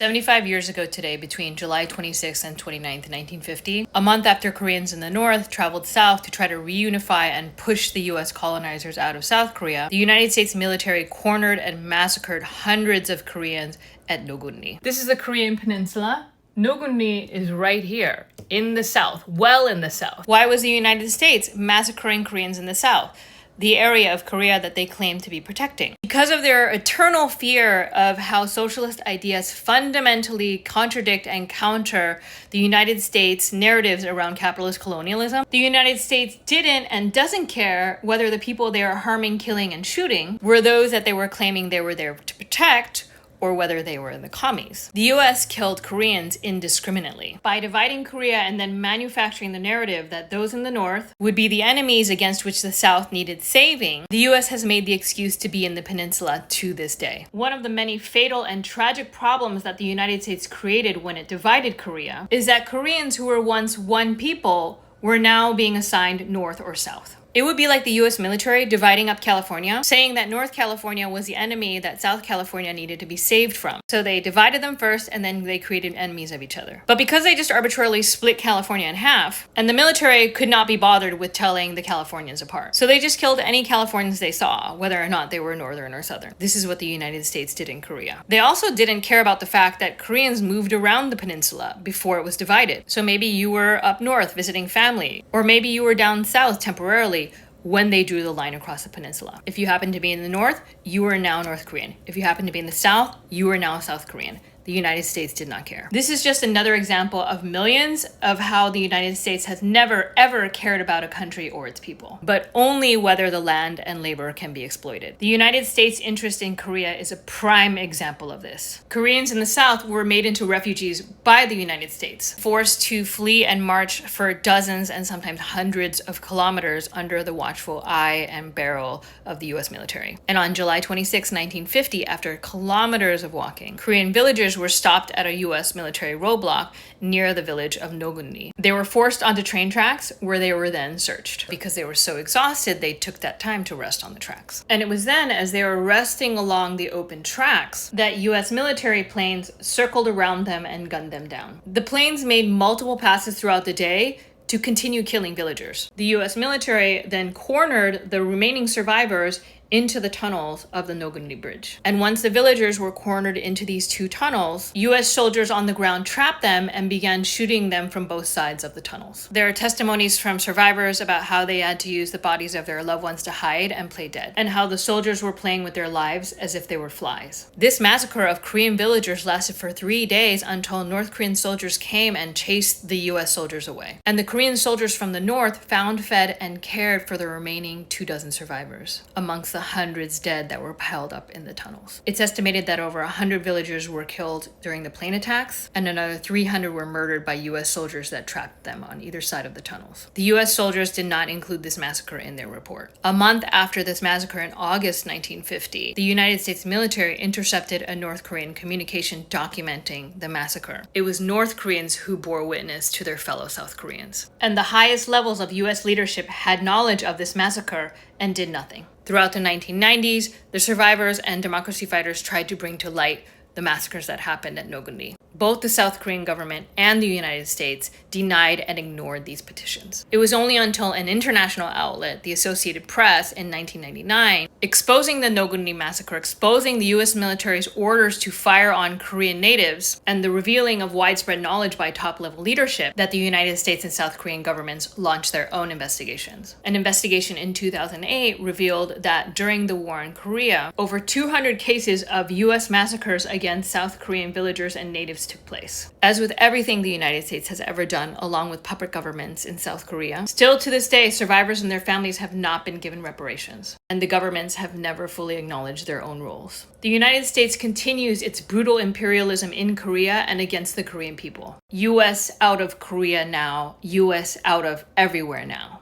75 years ago today, between July 26th and 29th, 1950, a month after Koreans in the North traveled south to try to reunify and push the US colonizers out of South Korea, the United States military cornered and massacred hundreds of Koreans at Geun Ri. This is the Korean peninsula. Geun Ri is right here, in the south, well in the south. Why was the United States massacring Koreans in the south? The area of Korea that they claim to be protecting. Because of their eternal fear of how socialist ideas fundamentally contradict and counter the United States narratives around capitalist colonialism, the United States didn't and doesn't care whether the people they are harming, killing, and shooting were those that they were claiming they were there to protect, or whether they were the commies. The US killed Koreans indiscriminately. By dividing Korea and then manufacturing the narrative that those in the North would be the enemies against which the South needed saving, the US has made the excuse to be in the peninsula to this day. One of the many fatal and tragic problems that the United States created when it divided Korea is that Koreans who were once one people were now being assigned North or South. It would be like the US military dividing up California, saying that North California was the enemy that South California needed to be saved from. So they divided them first and then they created enemies of each other. But because they just arbitrarily split California in half, and the military could not be bothered with telling the Californians apart. So they just killed any Californians they saw, whether or not they were Northern or Southern. This is what the United States did in Korea. They also didn't care about the fact that Koreans moved around the peninsula before it was divided. So maybe you were up north visiting family, or maybe you were down south temporarily when they drew the line across the peninsula. If you happen to be in the north, you are now North Korean. If you happen to be in the south, you are now South Korean. The United States did not care. This is just another example of millions of how the United States has never ever cared about a country or its people, but only whether the land and labor can be exploited. The United States' interest in Korea is a prime example of this. Koreans in the South were made into refugees by the United States, forced to flee and march for dozens and sometimes hundreds of kilometers under the watchful eye and barrel of the US military. And on July 26, 1950, after kilometers of walking, Korean villagers were stopped at a US military roadblock near the village of Geun Ri. They were forced onto train tracks where they were then searched. Because they were so exhausted, they took that time to rest on the tracks. And it was then, as they were resting along the open tracks, that US military planes circled around them and gunned them down. The planes made multiple passes throughout the day to continue killing villagers. The US military then cornered the remaining survivors into the tunnels of the Geun Ri bridge. And once the villagers were cornered into these two tunnels, US soldiers on the ground trapped them and began shooting them from both sides of the tunnels. There are testimonies from survivors about how they had to use the bodies of their loved ones to hide and play dead, and how the soldiers were playing with their lives as if they were flies. This massacre of Korean villagers lasted for 3 days until North Korean soldiers came and chased the US soldiers away. And the Korean soldiers from the north found, fed, and cared for the remaining 24 survivors, amongst the hundreds dead that were piled up in the tunnels. It's estimated that over 100 villagers were killed during the plane attacks, and another 300 were murdered by US soldiers that trapped them on either side of the tunnels. The US soldiers did not include this massacre in their report. A month after this massacre in August 1950, the United States military intercepted a North Korean communication documenting the massacre. It was North Koreans who bore witness to their fellow South Koreans. And the highest levels of US leadership had knowledge of this massacre and did nothing. Throughout the 1990s, the survivors and democracy fighters tried to bring to light the massacres that happened at Geun Ri. Both the South Korean government and the United States denied and ignored these petitions. It was only until an international outlet, the Associated Press, in 1999, exposing the Geun Ri massacre, exposing the US military's orders to fire on Korean natives, and the revealing of widespread knowledge by top-level leadership, that the United States and South Korean governments launched their own investigations. An investigation in 2008 revealed that during the war in Korea, over 200 cases of US massacres against South Korean villagers and natives took place. As with everything the United States has ever done, along with puppet governments in South Korea, still to this day, survivors and their families have not been given reparations, and the governments have never fully acknowledged their own roles. The United States continues its brutal imperialism in Korea and against the Korean people. US out of Korea now, US out of everywhere now.